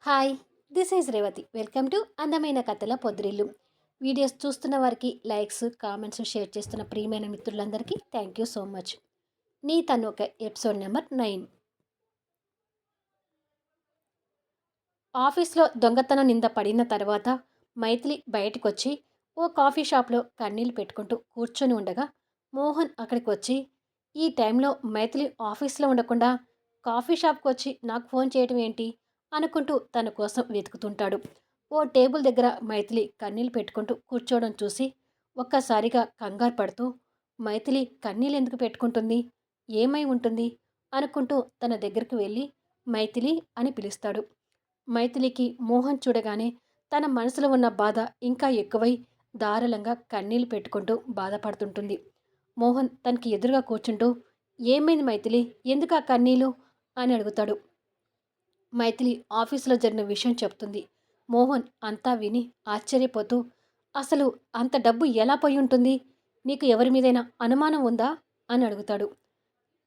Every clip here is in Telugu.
Hi, this is Revathi. Welcome to అందమైన కథల పొద్దురిల్లు. వీడియోస్ చూస్తున్న వారికి లైక్స్, కామెంట్స్, షేర్ చేస్తున్న ప్రియమైన మిత్రులందరికీ థ్యాంక్ యూ సో మచ్. నీ తను ఒక ఎపిసోడ్ నెంబర్ 9. ఆఫీస్లో దొంగతనం నింద పడిన తర్వాత మైథిలి బయటకొచ్చి ఓ కాఫీ షాప్లో కన్నీళ్లు పెట్టుకుంటూ కూర్చొని ఉండగా మోహన్ అక్కడికి వచ్చి, ఈ టైంలో మైథిలి ఆఫీస్లో ఉండకుండా కాఫీ షాప్కి వచ్చి నాకు ఫోన్ చేయడం ఏంటి అనుకుంటూ తన కోసం వెతుకుతుంటాడు. ఓ టేబుల్ దగ్గర మైథిలి కన్నీళ్లు పెట్టుకుంటూ కూర్చోవడం చూసి ఒక్కసారిగా కంగారు పడుతూ, మైథిలి కన్నీళ్ళు ఎందుకు పెట్టుకుంటుంది, ఏమై ఉంటుంది అనుకుంటూ తన దగ్గరికి వెళ్ళి మైథిలి అని పిలుస్తాడు. మైథిలికి మోహన్ చూడగానే తన మనసులో ఉన్న బాధ ఇంకా ఎక్కువై దారుణంగా కన్నీళ్లు పెట్టుకుంటూ బాధపడుతుంటుంది. మోహన్ తనకి ఎదురుగా కూర్చుంటూ, ఏమైంది మైథిలి, ఎందుకు ఆ కన్నీళ్ళు అని అడుగుతాడు. మైథిలి ఆఫీసులో జరిగిన విషయం చెప్తుంది. మోహన్ అంతా విని ఆశ్చర్యపోతూ, అసలు అంత డబ్బు ఎలా పోయి ఉంటుంది, నీకు ఎవరి మీదైనా అనుమానం ఉందా అని అడుగుతాడు.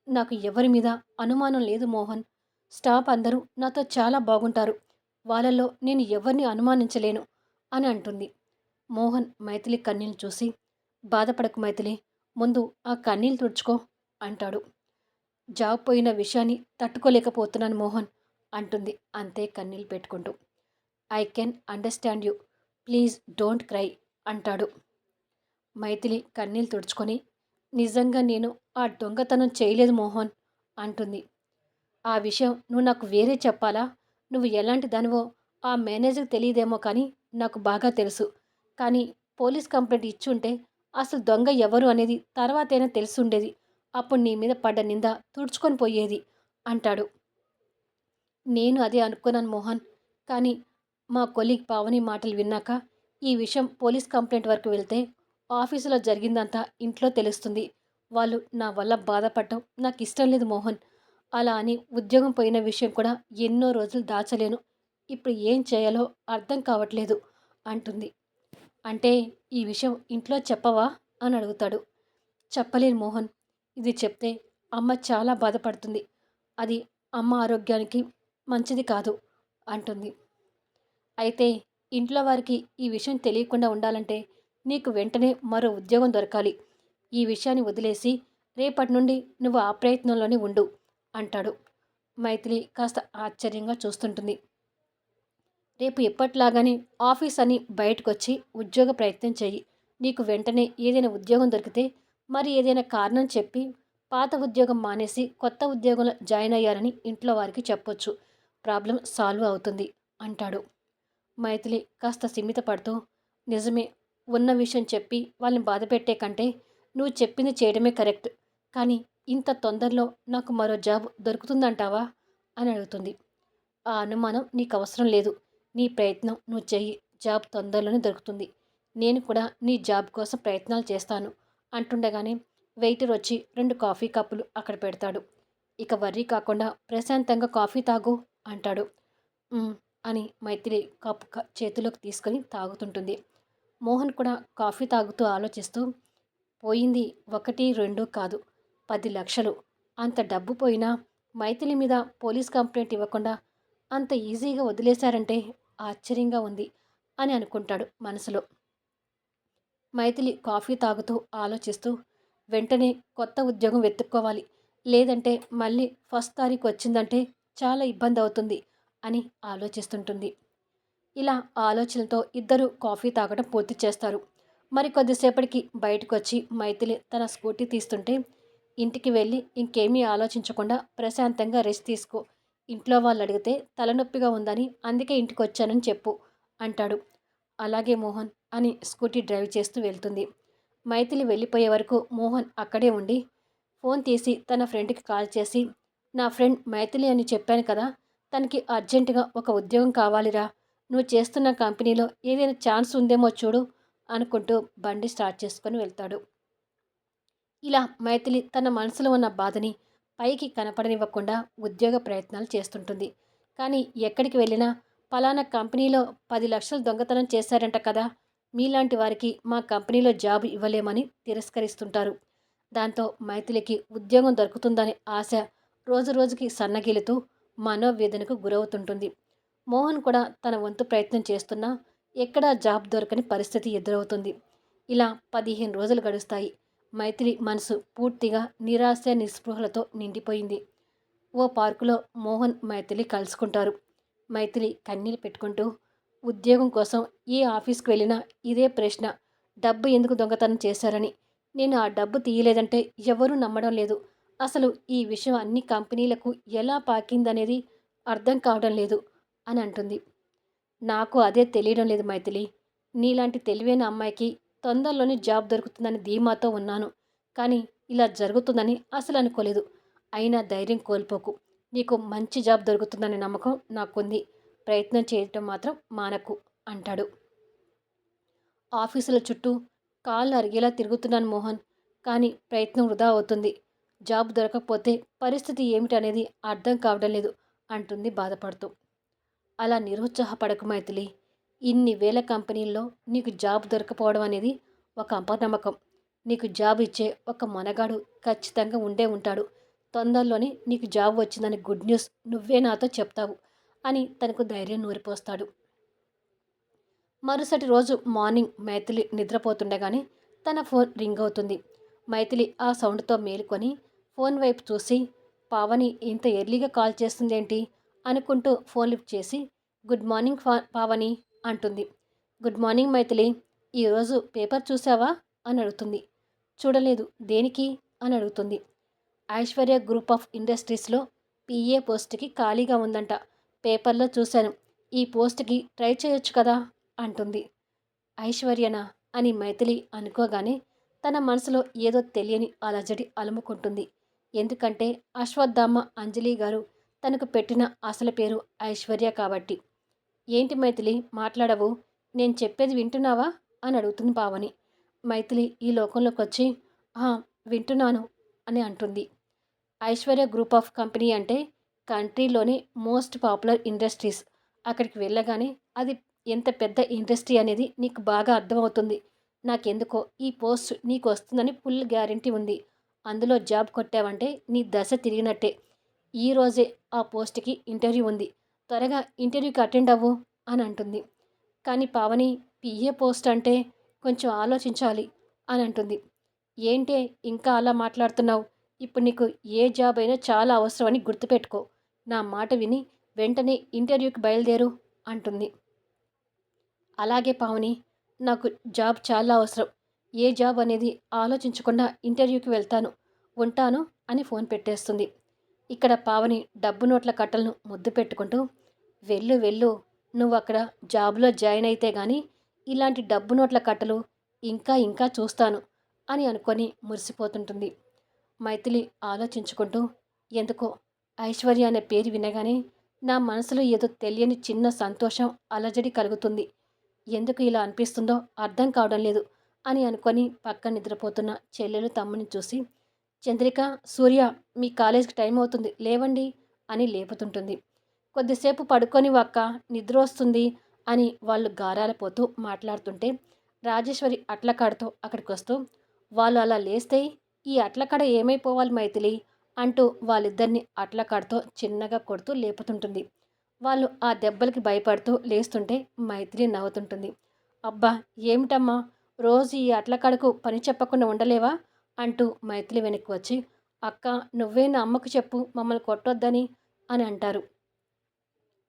నాకు ఎవరి మీద అనుమానం లేదు మోహన్. స్టాఫ్ అందరూ నాతో చాలా బాగుంటారు. వాళ్ళల్లో నేను ఎవరిని అనుమానించలేను అని అంటుంది. మోహన్ మైథిలి కన్నీళ్ళు చూసి, బాధపడకు మైథిలి, ముందు ఆ కన్నీళ్ళు తుడుచుకో అంటాడు. జాబ్ పోయిన విషయాన్ని తట్టుకోలేకపోతున్నాను మోహన్ అంటుంది అంతే కన్నీళ్ళు పెట్టుకుంటూ. I can understand you, please don't cry అంటాడు. మైథిలి కన్నీళ్ళు తుడుచుకొని, నిజంగా నేను ఆ దొంగతనం చేయలేదు మోహన్ అంటుంది. ఆ విషయం నువ్వు నాకు వేరే చెప్పాలా? నువ్వు ఎలాంటి దానివో ఆ మేనేజర్కి తెలియదేమో కానీ నాకు బాగా తెలుసు. కానీ పోలీస్ కంప్లైంట్ ఇచ్చుంటే అసలు దొంగ ఎవరు అనేది తర్వాతైనా తెలుసుండేది. అప్పుడు నీ మీద పడ్డ నింద తుడుచుకొని పోయేది అంటాడు. నేను అదే అనుకున్నాను మోహన్. కానీ మా కొలీగ్ పావని మాటలు విన్నాక ఈ విషయం పోలీస్ కంప్లైంట్ వరకు వెళ్తే ఆఫీసులో జరిగిందంతా ఇంట్లో తెలుస్తుంది. వాళ్ళు నా వల్ల బాధపడటం నాకు ఇష్టం లేదు మోహన్. అలా అని ఉద్యోగం పోయిన విషయం కూడా ఎన్నో రోజులు దాచలేను. ఇప్పుడు ఏం చేయాలో అర్థం కావట్లేదు అంటుంది. అంటే ఈ విషయం ఇంట్లో చెప్పవా అని అడుగుతాడు. చెప్పలేను మోహన్. ఇది చెప్తే అమ్మ చాలా బాధపడుతుంది. అది అమ్మ ఆరోగ్యానికి మంచిది కాదు అంటుంది. అయితే ఇంట్లో వారికి ఈ విషయం తెలియకుండా ఉండాలంటే నీకు వెంటనే మరో ఉద్యోగం దొరకాలి. ఈ విషయాన్ని వదిలేసి రేపటి నుండి నువ్వు ఆ ప్రయత్నంలోనే ఉండు అంటాడు. మైథిలి కాస్త ఆశ్చర్యంగా చూస్తుంటుంది. రేపు ఎప్పట్లాగానే ఆఫీస్ అని బయటకొచ్చి ఉద్యోగ ప్రయత్నం చెయ్యి. నీకు వెంటనే ఏదైనా ఉద్యోగం దొరికితే మరి ఏదైనా కారణం చెప్పి పాత ఉద్యోగం మానేసి కొత్త ఉద్యోగంలో జాయిన్ అయ్యారని ఇంట్లో వారికి చెప్పొచ్చు. ప్రాబ్లం సాల్వ్ అవుతుంది అంటాడు. మైథిలి కాస్త సిమిత పడుతూ, నిజమే, ఉన్న విషయం చెప్పి వాళ్ళని బాధపెట్టే కంటే నువ్వు చెప్పింది చేయడమే కరెక్ట్. కానీ ఇంత తొందరలో నాకు మరో జాబ్ దొరుకుతుందంటావా అని అడుగుతుంది. ఆ అనుమానం నీకు అవసరం లేదు. నీ ప్రయత్నం నువ్వు చెయ్యి. జాబ్ తొందరలోనే దొరుకుతుంది. నేను కూడా నీ జాబ్ కోసం ప్రయత్నాలు చేస్తాను అంటుండగానే వెయిటర్ వచ్చి 2 కాఫీ కప్పులు అక్కడ పెడతాడు. ఇక వర్రీ కాకుండా ప్రశాంతంగా కాఫీ తాగు అంటాడు. "ఉమ్" అని మైత్రి కప్పు చేతిలోకి తీసుకొని తాగుతుంటుంది. మోహన్ కూడా కాఫీ తాగుతూ ఆలోచిస్తూ, పోయింది 1, 2 కాదు, 10 లక్షలు. అంత డబ్బు పోయినా మైథిలి మీద పోలీస్ కంప్లైంట్ ఇవ్వకుండా అంత ఈజీగా వదిలేశారంటే ఆశ్చర్యంగా ఉంది అని అనుకుంటాడు మనసులో. మైథిలి కాఫీ తాగుతూ ఆలోచిస్తూ, వెంటనే కొత్త ఉద్యోగం వెతుక్కోవాలి, లేదంటే మళ్ళీ ఫస్ట్ తారీఖు వచ్చిందంటే చాలా ఇబ్బంది అవుతుంది అని ఆలోచిస్తుంటుంది. ఇలా ఆలోచనలతో ఇద్దరు కాఫీ తాగడం పూర్తి చేస్తారు. మరి కొద్దిసేపటికి బయటకొచ్చి మైథిలి తన స్కూటీ తీస్తుంటే, ఇంటికి వెళ్ళి ఇంకేమీ ఆలోచించకుండా ప్రశాంతంగా రెస్ట్ తీసుకో. ఇంట్లో వాళ్ళు అడిగితే తలనొప్పిగా ఉందని అందుకే ఇంటికొచ్చానని చెప్పు అంటాడు. అలాగే మోహన్ అని స్కూటీ డ్రైవ్ చేస్తూ వెళ్తుంది. మైథిలి వెళ్ళిపోయే వరకు మోహన్ అక్కడే ఉండి ఫోన్ తీసి తన ఫ్రెండ్కి కాల్ చేసి, నా ఫ్రెండ్ మైథిలి అని చెప్పాను కదా, తనకి అర్జెంటుగా ఒక ఉద్యోగం కావాలిరా, నువ్వు చేస్తున్న కంపెనీలో ఏదైనా ఛాన్స్ ఉందేమో చూడు అనుకుంటూ బండి స్టార్ట్ చేసుకొని వెళ్తాడు. ఇలా మైథిలి తన మనసులో ఉన్న బాధని పైకి కనపడనివ్వకుండా ఉద్యోగ ప్రయత్నాలు చేస్తుంటుంది. కానీ ఎక్కడికి వెళ్ళినా పలానా కంపెనీలో 10 లక్షలు దొంగతనం చేశారంట కదా, మీలాంటి వారికి మా కంపెనీలో జాబ్ ఇవ్వలేమని తిరస్కరిస్తుంటారు. దాంతో మైథిలికి ఉద్యోగం దొరుకుతుందనే ఆశ రోజురోజుకి సన్నగిలుతూ మనోవేదనకు గురవుతుంటుంది. మోహన్ కూడా తన వంతు ప్రయత్నం చేస్తున్నా ఎక్కడా జాబ్ దొరకని పరిస్థితి ఎదురవుతుంది. ఇలా 15 రోజులు గడుస్తాయి. మైథిలి మనసు పూర్తిగా నిరాశ, నిస్పృహలతో నిండిపోయింది. ఓ పార్కులో మోహన్, మైథిలి కలుసుకుంటారు. మైథిలి కన్నీళ్ళు పెట్టుకుంటూ, ఉద్యోగం కోసం ఏ ఆఫీస్‌కి వెళ్ళినా ఇదే ప్రశ్న. డబ్బు ఎందుకు దొంగతనం చేశారని. నేను ఆ డబ్బు తీయలేదంటే ఎవరూ నమ్మడం లేదు. అసలు ఈ విషయం అన్ని కంపెనీలకు ఎలా పాకిందనేది అర్థం కావడం లేదు అని అంటుంది. నాకు అదే తెలియడం లేదు మైథిలి. నీలాంటి తెలివైన అమ్మాయికి తొందరలోనే జాబ్ దొరుకుతుందని ధీమాతో ఉన్నాను. కానీ ఇలా జరుగుతుందని అసలు అనుకోలేదు. అయినా ధైర్యం కోల్పోకు. నీకు మంచి జాబ్ దొరుకుతుందనే నమ్మకం నాకుంది. ప్రయత్నం చేయటం మాత్రం మానకు అంటాడు. ఆఫీసుల చుట్టూ కాళ్ళు అరిగేలా తిరుగుతున్నాను మోహన్. కానీ ప్రయత్నం వృధా అవుతుంది. జాబ్ దొరకకపోతే పరిస్థితి ఏమిటనేది అర్థం కావడం లేదు అంటుంది బాధపడుతూ. అలా నిరుత్సాహపడకు మైథిలి. ఇన్ని వేల కంపెనీల్లో నీకు జాబ్ దొరకపోవడం అనేది ఒక అపనమ్మకం. నీకు జాబ్ ఇచ్చే ఒక మొనగాడు ఖచ్చితంగా ఉండే ఉంటాడు. తొందరలోనే నీకు జాబ్ వచ్చిందని గుడ్ న్యూస్ నువ్వే నాతో చెప్తావు అని తనకు ధైర్యం నూరిపోస్తాడు. మరుసటి రోజు మార్నింగ్ మైథిలి నిద్రపోతుండగానే తన ఫోన్ రింగ్ అవుతుంది. మైథిలి ఆ సౌండ్తో మేలుకొని ఫోన్ వైపు చూసి, పావని ఇంత ఎర్లీగా కాల్ చేస్తుందేంటి అనుకుంటూ ఫోన్ లిఫ్ట్ చేసి, గుడ్ మార్నింగ్ పావని అంటుంది. Good morning Maithili. ఈరోజు పేపర్ చూసావా అని అడుగుతుంది. చూడలేదు, దేనికి అని అడుగుతుంది. ఐశ్వర్య గ్రూప్ ఆఫ్ ఇండస్ట్రీస్లో పిఏ పోస్ట్కి ఖాళీగా ఉందంట. పేపర్లో చూశాను. ఈ పోస్ట్కి ట్రై చేయొచ్చు కదా అంటుంది. ఐశ్వర్యనా అని మైథిలి అనుకోగానే తన మనసులో ఏదో తెలియని అలజడి అలుముకుంటుంది. ఎందుకంటే అశ్వత్థామ అంజలి గారు తనకు పెట్టిన అసలు పేరు ఐశ్వర్య కాబట్టి. ఏంటి మైథిలి మాట్లాడవు? నేను చెప్పేది వింటున్నావా అని అడుగుతుంది పావని. మైథిలి ఈ లోకంలోకి వచ్చి వింటున్నాను అని అంటుంది. ఐశ్వర్య గ్రూప్ ఆఫ్ కంపెనీ అంటే కంట్రీలోనే మోస్ట్ పాపులర్ ఇండస్ట్రీస్. అక్కడికి వెళ్ళగానే అది ఎంత పెద్ద ఇండస్ట్రీ అనేది నీకు బాగా అర్థమవుతుంది. నాకెందుకో ఈ పోస్ట్ నీకు వస్తుందని ఫుల్ గ్యారంటీ ఉంది. అందులో జాబ్ కొట్టావంటే నీ దశ తిరిగినట్టే. ఈరోజే ఆ పోస్ట్కి ఇంటర్వ్యూ ఉంది. త్వరగా ఇంటర్వ్యూకి అటెండ్ అవ్వు అని అంటుంది. కానీ పావని, పిఏ పోస్ట్ అంటే కొంచెం ఆలోచించాలి అని అంటుంది. ఏంటే ఇంకా అలా మాట్లాడుతున్నావు? ఇప్పుడు నీకు ఏ జాబ్ అయినా చాలా అవసరమని గుర్తుపెట్టుకో. నా మాట విని వెంటనే ఇంటర్వ్యూకి బయలుదేరు అంటుంది. అలాగే పావని, నాకు జాబ్ చాలా అవసరం. ఏ జాబ్ అనేది ఆలోచించకుండా ఇంటర్వ్యూకి వెళ్తాను. ఉంటాను అని ఫోన్ పెట్టేస్తుంది. ఇక్కడ పావని డబ్బు నోట్ల కట్టలను ముద్దు పెట్టుకుంటూ, వెళ్ళు వెళ్ళు, నువ్వు అక్కడ జాబ్లో జాయిన్ అయితే గానీ ఇలాంటి డబ్బు నోట్ల కట్టలు ఇంకా ఇంకా చూస్తాను అని అనుకొని మురిసిపోతుంటుంది. మైథిలి ఆలోచించుకుంటూ, ఎందుకో ఐశ్వర్య అనే పేరు వినగానే నా మనసులో ఏదో తెలియని చిన్న సంతోషం, అలజడి కలుగుతుంది. ఎందుకు ఇలా అనిపిస్తుందో అర్థం కావడం లేదు అని అనుకొని పక్కన నిద్రపోతున్న చెల్లెలు తమ్ముని చూసి, చంద్రిక, సూర్య, మీ కాలేజీకి టైం అవుతుంది లేవండి అని లేపుతుంటుంది. కొద్దిసేపు పడుకొని అక్క, నిద్ర వస్తుంది అని వాళ్ళు గారాలపోతూ మాట్లాడుతుంటే రాజేశ్వరి అట్లకాడతో అక్కడికి వస్తూ, వాళ్ళు అలా లేస్తే ఈ అట్లకాడ ఏమైపోవాలి మైథిలి అంటూ వాళ్ళిద్దరిని అట్లకాడతో చిన్నగా కొడుతూ లేపుతుంటుంది. వాళ్ళు ఆ దెబ్బలకి భయపడుతూ లేస్తుంటే మైథిలి నవ్వుతుంటుంది. అబ్బా, ఏమిటమ్మా, రోజు ఈ అట్లకాడకు పని చెప్పకుండా ఉండలేవా అంటూ మైథిలి వెనక్కి వచ్చి, అక్క, నువ్వే నా అమ్మకు చెప్పు మమ్మల్ని కొట్టొద్దని అని అంటారు.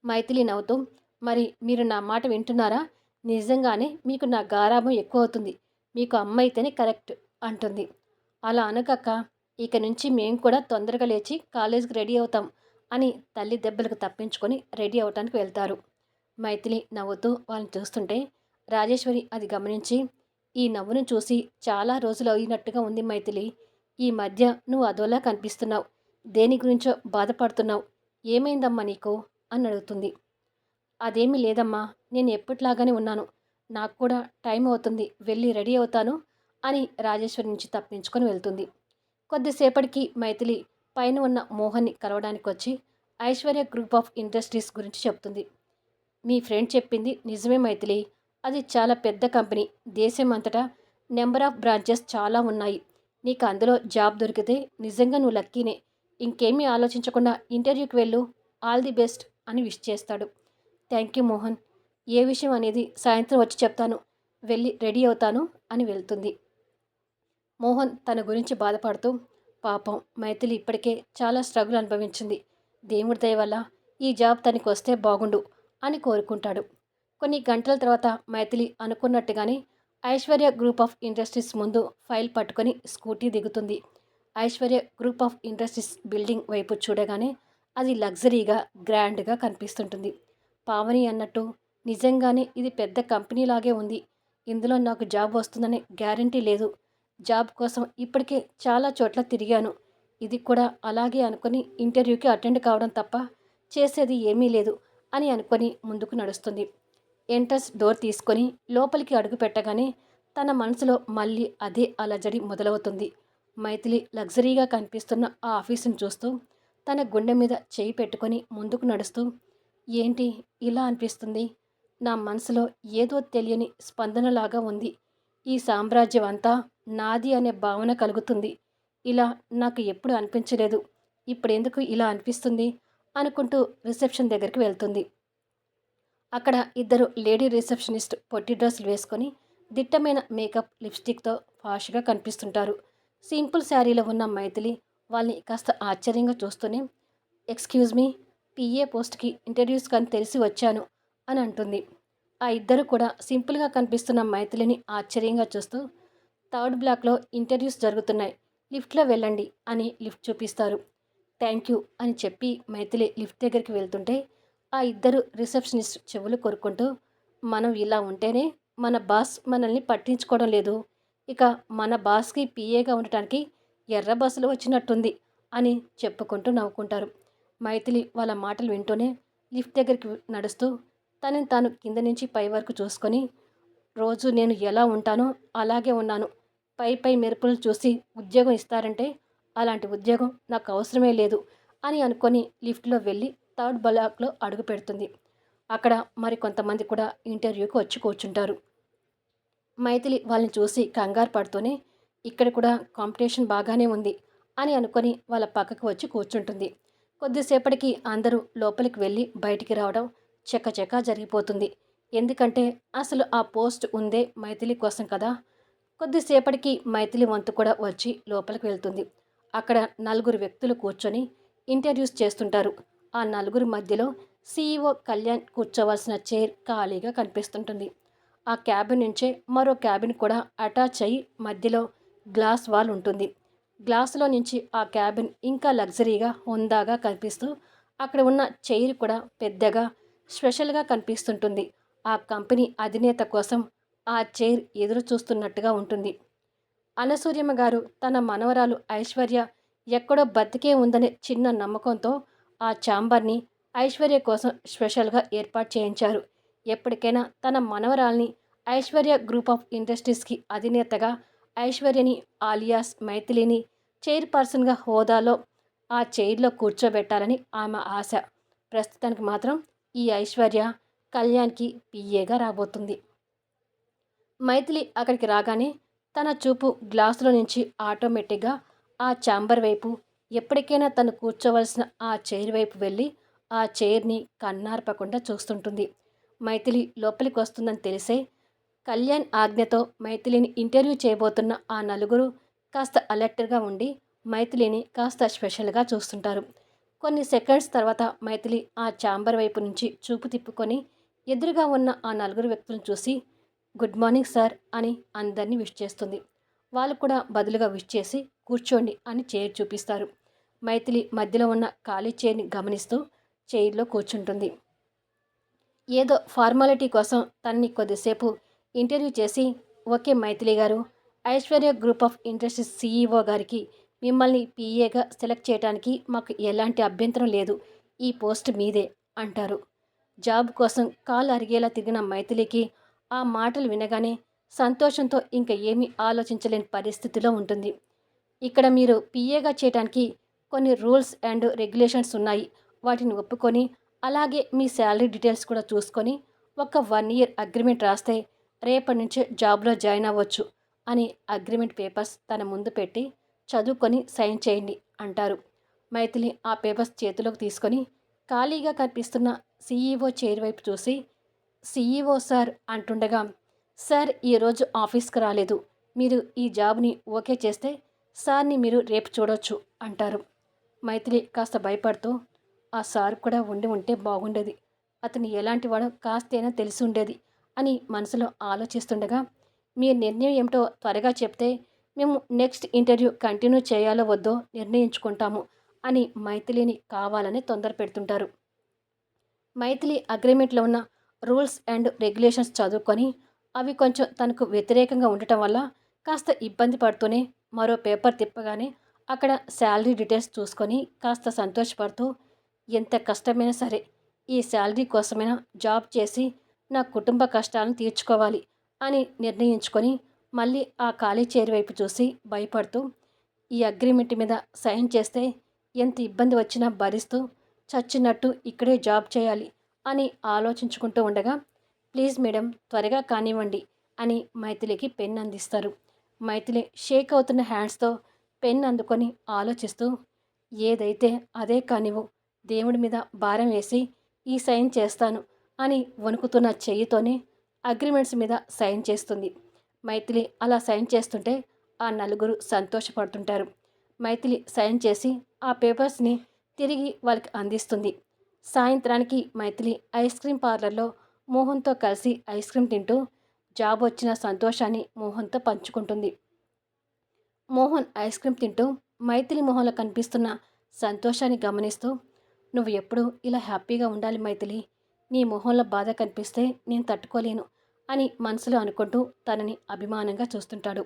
మైథిలి నవ్వుతూ, మరి మీరు నా మాట వింటున్నారా? నిజంగానే మీకు నా గారాబం ఎక్కువ అవుతుంది. మీకు అమ్మ అయితేనే కరెక్ట్ అంటుంది. అలా అనకక్క, ఇక నుంచి మేము కూడా తొందరగా లేచి కాలేజీకి రెడీ అవుతాం అని తల్లి దెబ్బలకు తప్పించుకొని రెడీ అవటానికి వెళ్తారు. మైథిలి నవ్వుతూ వాళ్ళని చూస్తుంటే రాజేశ్వరి అది గమనించి, ఈ నవ్వును చూసి చాలా రోజులు అయినట్టుగా ఉంది మైథిలి. ఈ మధ్య నువ్వు అదోలా కనిపిస్తున్నావు. దేని గురించో బాధపడుతున్నావు. ఏమైందమ్మా నీకు అని అడుగుతుంది. అదేమీ లేదమ్మా, నేను ఎప్పటిలాగానే ఉన్నాను. నాకు కూడా టైం అవుతుంది, వెళ్ళి రెడీ అవుతాను అని రాజేశ్వరి నుంచి తప్పించుకొని వెళ్తుంది. కొద్దిసేపటికి మైథిలి పైన ఉన్న మోహన్ని కలవడానికి వచ్చి ఐశ్వర్య గ్రూప్ ఆఫ్ ఇండస్ట్రీస్ గురించి చెప్తుంది. మీ ఫ్రెండ్ చెప్పింది నిజమే మైథిలి. అది చాలా పెద్ద కంపెనీ. దేశం అంతటా నెంబర్ ఆఫ్ బ్రాంచెస్ చాలా ఉన్నాయి. నీకు అందులో జాబ్ దొరికితే నిజంగా నువ్వు లక్కీనే. ఇంకేమీ ఆలోచించకుండా ఇంటర్వ్యూకి వెళ్ళు. ఆల్ ది బెస్ట్ అని విష్ చేస్తాడు. Thank you Mohan. ఏ విషయం అనేది సాయంత్రం వచ్చి చెప్తాను. వెళ్ళి రెడీ అవుతాను అని వెళ్తుంది. మోహన్ తన గురించి బాధపడుతూ, పాపం మైథిలి ఇప్పటికే చాలా స్ట్రగుల్ అనుభవించింది. దేవుడి దయ వల్ల ఈ జాబ్ తనకి వస్తే బాగుండు అని కోరుకుంటాడు. కొన్ని గంటల తర్వాత మైథిలి అనుకున్నట్టుగానే ఐశ్వర్య గ్రూప్ ఆఫ్ ఇండస్ట్రీస్ ముందు ఫైల్ పట్టుకొని స్కూటీ దిగుతుంది. Aishwarya group of industries building వైపు చూడగానే అది లగ్జరీగా, గ్రాండ్గా కనిపిస్తుంటుంది. పావని అన్నట్టు నిజంగానే ఇది పెద్ద కంపెనీలాగే ఉంది. ఇందులో నాకు జాబ్ వస్తుందనే గ్యారంటీ లేదు. జాబ్ కోసం ఇప్పటికే చాలా చోట్ల తిరిగాను. ఇది కూడా అలాగే అనుకుని ఇంటర్వ్యూకి అటెండ్ కావడం తప్ప చేసేది ఏమీ లేదు అని అనుకొని ముందుకు నడుస్తుంది. ఎంట్రన్స్ డోర్ తీసుకొని లోపలికి అడుగు పెట్టగానే తన మనసులో మళ్ళీ అదే అలజడి మొదలవుతుంది. మైథిలి లగ్జరీగా కనిపిస్తున్న ఆ ఆఫీసును చూస్తూ తన గుండె మీద చేయి పెట్టుకొని ముందుకు నడుస్తూ, ఏంటి ఇలా అనిపిస్తుంది? నా మనసులో ఏదో తెలియని స్పందనలాగా ఉంది. ఈ సామ్రాజ్యం అంతా నాది అనే భావన కలుగుతుంది. ఇలా నాకు ఎప్పుడు అనిపించలేదు. ఇప్పుడెందుకు ఇలా అనిపిస్తుంది అనుకుంటూ రిసెప్షన్ దగ్గరికి వెళ్తుంది. అక్కడ ఇద్దరు లేడీ రిసెప్షనిస్ట్ పొట్టి డ్రెస్సులు వేసుకొని దిట్టమైన మేకప్, లిప్స్టిక్తో ఫాష్గా కనిపిస్తుంటారు. సింపుల్ శారీలో ఉన్న మైథిలి వాళ్ళని కాస్త ఆశ్చర్యంగా చూస్తూనే, ఎక్స్క్యూజ్ మీ, పిఏ పోస్ట్కి ఇంటర్వ్యూస్ కానీ తెలిసి వచ్చాను అని అంటుంది. ఆ ఇద్దరు కూడా సింపుల్గా కనిపిస్తున్న మైథిలిని ఆశ్చర్యంగా చూస్తూ, థర్డ్ బ్లాక్లో ఇంటర్వ్యూస్ జరుగుతున్నాయి, లిఫ్ట్లో వెళ్ళండి అని లిఫ్ట్ చూపిస్తారు. థ్యాంక్ యూ అని చెప్పి మైథిలి లిఫ్ట్ దగ్గరికి వెళ్తుంటే ఆ ఇద్దరు రిసెప్షనిస్ట్ చెవులు కొరుక్కుంటూ, మనం ఇలా ఉంటేనే మన బాస్ మనల్ని పట్టించుకోవడం లేదు, ఇక మన బాస్కి పిఏగా ఉండటానికి ఎర్ర బస్సులు వచ్చినట్టుంది అని చెప్పుకుంటూ నవ్వుకుంటారు. మైథిలి వాళ్ళ మాటలు వింటూనే లిఫ్ట్ దగ్గరికి నడుస్తూ తనని తాను కింద నుంచి పై వరకు చూసుకొని, రోజు నేను ఎలా ఉంటానో అలాగే ఉన్నాను. పై పై మెరుపులు చూసి ఉద్యోగం ఇస్తారంటే అలాంటి ఉద్యోగం నాకు అవసరమే లేదు అని అనుకొని లిఫ్ట్లో వెళ్ళి థర్డ్ బ్లాక్లో అడుగు పెడుతుంది. అక్కడ మరికొంతమంది కూడా ఇంటర్వ్యూకి వచ్చి కూర్చుంటారు. మైథిలి వాళ్ళని చూసి కంగారు పడుతూనే, ఇక్కడ కూడా కాంపిటీషన్ బాగానే ఉంది అని అనుకొని వాళ్ళ పక్కకు వచ్చి కూర్చుంటుంది. కొద్దిసేపటికి అందరూ లోపలికి వెళ్ళి బయటికి రావడం చకచకా జరిగిపోతుంది. ఎందుకంటే అసలు ఆ పోస్ట్ ఉందే మైథిలి కోసం కదా. కొద్దిసేపటికి మైథిలి వంతు కూడా వచ్చి లోపలికి వెళ్తుంది. అక్కడ నలుగురు వ్యక్తులు కూర్చొని ఇంటర్వ్యూస్ చేస్తుంటారు. ఆ నలుగురి మధ్యలో సీఈఓ కళ్యాణ్ కూర్చోవలసిన చైర్ ఖాళీగా కనిపిస్తుంటుంది. ఆ క్యాబిన్ నుంచే మరో క్యాబిన్ కూడా అటాచ్ అయ్యి మధ్యలో గ్లాస్ వాల్ ఉంటుంది. గ్లాసులో నుంచి ఆ క్యాబిన్ ఇంకా లగ్జరీగా, హుందాగా కనిపిస్తూ అక్కడ ఉన్న చైర్ కూడా పెద్దగా, స్పెషల్గా కనిపిస్తుంటుంది. ఆ కంపెనీ అధినేత కోసం ఆ చైర్ ఎదురు చూస్తున్నట్టుగా ఉంటుంది. అనసూయమ్మ గారు తన మనవరాలు ఐశ్వర్య ఎక్కడో బతికే ఉందనే చిన్న నమ్మకంతో ఆ ఛాంబర్ని ఐశ్వర్య కోసం స్పెషల్గా ఏర్పాటు చేయించారు. ఎప్పటికైనా తన మనవరాల్ని ఐశ్వర్య గ్రూప్ ఆఫ్ ఇండస్ట్రీస్కి అధినేతగా ఐశ్వర్యని ఆలియాస్ మైథిలిని చైర్పర్సన్గా హోదాలో ఆ చైర్లో కూర్చోబెట్టాలని ఆమె ఆశ. ప్రస్తుతానికి మాత్రం ఈ ఐశ్వర్య కళ్యాణ్కి పిఏగా రాబోతుంది. మైథిలి అక్కడికి రాగానే తన చూపు గ్లాసులో నుంచి ఆటోమేటిక్గా ఆ ఛాంబర్ వైపు, ఎప్పటికైనా తను కూర్చోవలసిన ఆ చైర్ వైపు వెళ్ళి ఆ చైర్ని కన్నార్పకుండా చూస్తుంటుంది. మైథిలి లోపలికి వస్తుందని తెలిసే కళ్యాణ్ ఆజ్ఞతో మైథిలిని ఇంటర్వ్యూ చేయబోతున్న ఆ నలుగురు కాస్త అలర్ట్గా ఉండి మైథిలిని కాస్త స్పెషల్గా చూస్తుంటారు. కొన్ని సెకండ్స్ తర్వాత మైథిలి ఆ ఛాంబర్ వైపు నుంచి చూపు తిప్పుకొని ఎదురుగా ఉన్న ఆ నలుగురు వ్యక్తులను చూసి, గుడ్ మార్నింగ్ సార్ అని అందరినీ విష్ చేస్తుంది. వాళ్ళు కూడా బదులుగా విష్ చేసి కూర్చోండి అని చైర్ చూపిస్తారు. మైథిలి మధ్యలో ఉన్న ఖాళీ చైర్ని గమనిస్తూ చైర్లో కూర్చుంటుంది. ఏదో ఫార్మాలిటీ కోసం తనని కొద్దిసేపు ఇంటర్వ్యూ చేసి, ఓకే మైథిలి గారు, Aishwarya group of industries CEO గారికి మిమ్మల్ని పీఏగా సెలెక్ట్ చేయడానికి మాకు ఎలాంటి అభ్యంతరం లేదు, ఈ పోస్ట్ మీదే అంటారు. జాబ్ కోసం కాలు అరిగేలా తిరిగిన మైథిలికి ఆ మాటలు వినగానే సంతోషంతో ఇంక ఏమీ ఆలోచించలేని పరిస్థితిలో ఉంటుంది. ఇక్కడ మీరు పీఏగా చేయడానికి కొన్ని రూల్స్ అండ్ రెగ్యులేషన్స్ ఉన్నాయి. వాటిని ఒప్పుకొని అలాగే మీ శాలరీ డీటెయిల్స్ కూడా చూసుకొని ఒక 1 year అగ్రిమెంట్ రాస్తే రేపటి నుంచే జాబ్లో జాయిన్ అవ్వచ్చు అని అగ్రిమెంట్ పేపర్స్ తన ముందు పెట్టి చదువుకొని సైన్ చేయండి అంటారు. మైథిలి ఆ పేపర్స్ చేతిలోకి తీసుకొని, ఖాళీగా కనిపిస్తున్న సీఈఓ చైర్ వైపు చూసి, సీఈఓ సార్ అంటుండగా, సార్ ఈరోజు ఆఫీస్కి రాలేదు. మీరు ఈ జాబ్ని ఓకే చేస్తే సార్ని మీరు రేపు చూడొచ్చు అంటారు. మైథిలి కాస్త భయపడుతూ, ఆ సార్ కూడా ఉండి ఉంటే బాగుండేది. అతను ఎలాంటి వాడో కాస్తైనా తెలిసి ఉండేది అని మనసులో ఆలోచిస్తుండగా, మీ నిర్ణయం ఏమిటో త్వరగా చెప్తే మేము నెక్స్ట్ ఇంటర్వ్యూ కంటిన్యూ చేయాలో వద్దో నిర్ణయించుకుంటాము అని మైథిలిని కావాలని తొందర పెడుతుంటారు. మైథిలి అగ్రిమెంట్లో ఉన్న రూల్స్ అండ్ రెగ్యులేషన్స్ చదువుకొని అవి కొంచెం తనకు వ్యతిరేకంగా ఉండటం వల్ల కాస్త ఇబ్బంది పడుతూనే మరో పేపర్ తిప్పగానే అక్కడ శాలరీ డీటెయిల్స్ చూసుకొని కాస్త సంతోషపడుతూ, ఎంత కష్టమైనా సరే ఈ శాలరీ కోసమైనా జాబ్ చేసి నా కుటుంబ కష్టాలను తీర్చుకోవాలి అని నిర్ణయించుకొని మళ్ళీ ఆ ఖాళీ చైర్ వైపు చూసి భయపడుతూ, ఈ అగ్రిమెంట్ మీద సైన్ చేస్తే ఎంత ఇబ్బంది వచ్చినా భరిస్తూ చచ్చినట్టు ఇక్కడే జాబ్ చేయాలి అని ఆలోచించుకుంటూ ఉండగా, ప్లీజ్ మేడం త్వరగా కానివ్వండి అని మైథిలికి పెన్ అందిస్తారు. మైథిలి షేక్ అవుతున్న హ్యాండ్స్తో పెన్ అందుకొని ఆలోచిస్తూ, ఏదైతే అదే కానివ్వు, దేవుడి మీద భారం వేసి ఈ సైన్ చేస్తాను అని వణుకుతున్న చెయ్యితోనే అగ్రిమెంట్స్ మీద సైన్ చేస్తుంది. మైథిలి అలా సైన్ చేస్తుంటే ఆ నలుగురు సంతోషపడుతుంటారు. మైథిలి సైన్ చేసి ఆ పేపర్స్ని తిరిగి వాళ్ళకి అందిస్తుంది. సాయంత్రానికి మైథిలి ఐస్ క్రీమ్ పార్లర్లో మోహన్తో కలిసి ఐస్ క్రీమ్ తింటూ జాబ్ వచ్చిన సంతోషాన్ని మోహన్తో పంచుకుంటుంది. మోహన్ ఐస్ క్రీమ్ తింటూ మైథిలి మొహంలో కనిపిస్తున్న సంతోషాన్ని గమనిస్తూ, నువ్వు ఎప్పుడూ ఇలా హ్యాపీగా ఉండాలి మైథిలి, నీ మొహంలో బాధ కనిపిస్తే నేను తట్టుకోలేను అని మనసులో అనుకుంటూ తనని అభిమానంగా చూస్తుంటాడు.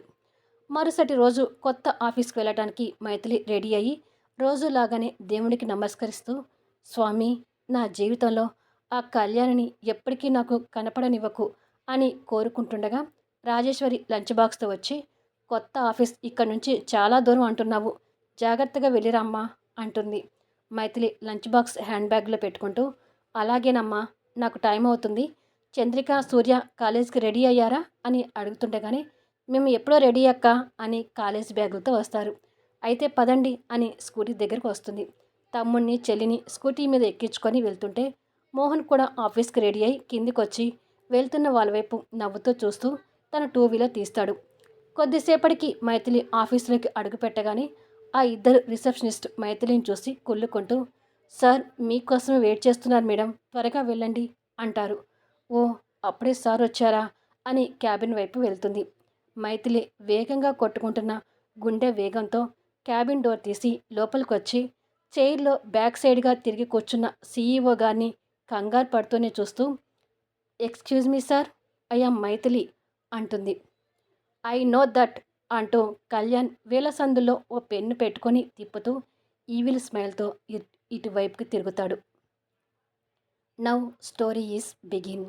మరుసటి రోజు కొత్త ఆఫీస్కి వెళ్ళడానికి మైథిలి రెడీ అయ్యి రోజులాగానే దేవుడికి నమస్కరిస్తూ, స్వామి నా జీవితంలో ఆ కళ్యాణిని ఎప్పటికీ నాకు కనపడనివ్వకు అని కోరుకుంటుండగా, రాజేశ్వరి లంచ్ బాక్స్తో వచ్చి, కొత్త ఆఫీస్ ఇక్కడి నుంచి చాలా దూరం అంటున్నావు, జాగ్రత్తగా వెళ్ళిరమ్మా అంటుంది. మైథిలి లంచ్ బాక్స్ హ్యాండ్ బ్యాగ్లో పెట్టుకుంటూ, అలాగేనమ్మా, నాకు టైం అవుతుంది, చంద్రిక సూర్య కాలేజీకి రెడీ అయ్యారా అని అడుగుతుండగానే, మేము ఎప్పుడో రెడీ అక్క అని కాలేజ్ బ్యాగులతో వస్తారు. అయితే పదండి అని స్కూటీ దగ్గరకు వస్తుంది. తమ్ముడిని చెల్లిని స్కూటీ మీద ఎక్కించుకొని వెళ్తుంటే మోహన్ కూడా ఆఫీస్కి రెడీ అయి కిందికొచ్చి వెళ్తున్న వాళ్ళ వైపు నవ్వుతూ చూస్తూ తన టూ వీలర్ తీస్తాడు. కొద్దిసేపటికి మైథిలి ఆఫీసులోకి అడుగుపెట్టగానే ఆ ఇద్దరు రిసెప్షనిస్ట్ మైథిలిని చూసి కుళ్ళుకుంటూ, సార్ మీకోసమే వెయిట్ చేస్తున్నారు మేడం, త్వరగా వెళ్ళండి అంటారు. ఓ అప్పుడే సార్ వచ్చారా అని క్యాబిన్ వైపు వెళ్తుంది. మైథిలి వేగంగా కొట్టుకుంటున్న గుండె వేగంతో క్యాబిన్ డోర్ తీసి లోపలికొచ్చి చైర్లో బ్యాక్ సైడ్గా తిరిగి కూర్చున్న సీఈఓ గారిని కంగారు పడుతూనే చూస్తూ, excuse me sir, I am Maithili అంటుంది. ఐ నో దట్ అంటూ కళ్యాణ్ వేల సందుల్లో ఓ పెన్ను పెట్టుకొని తిప్పుతూ ఈవిల్ స్మైల్తో ఇటువైపుకి తిరుగుతాడు. Now story is begin.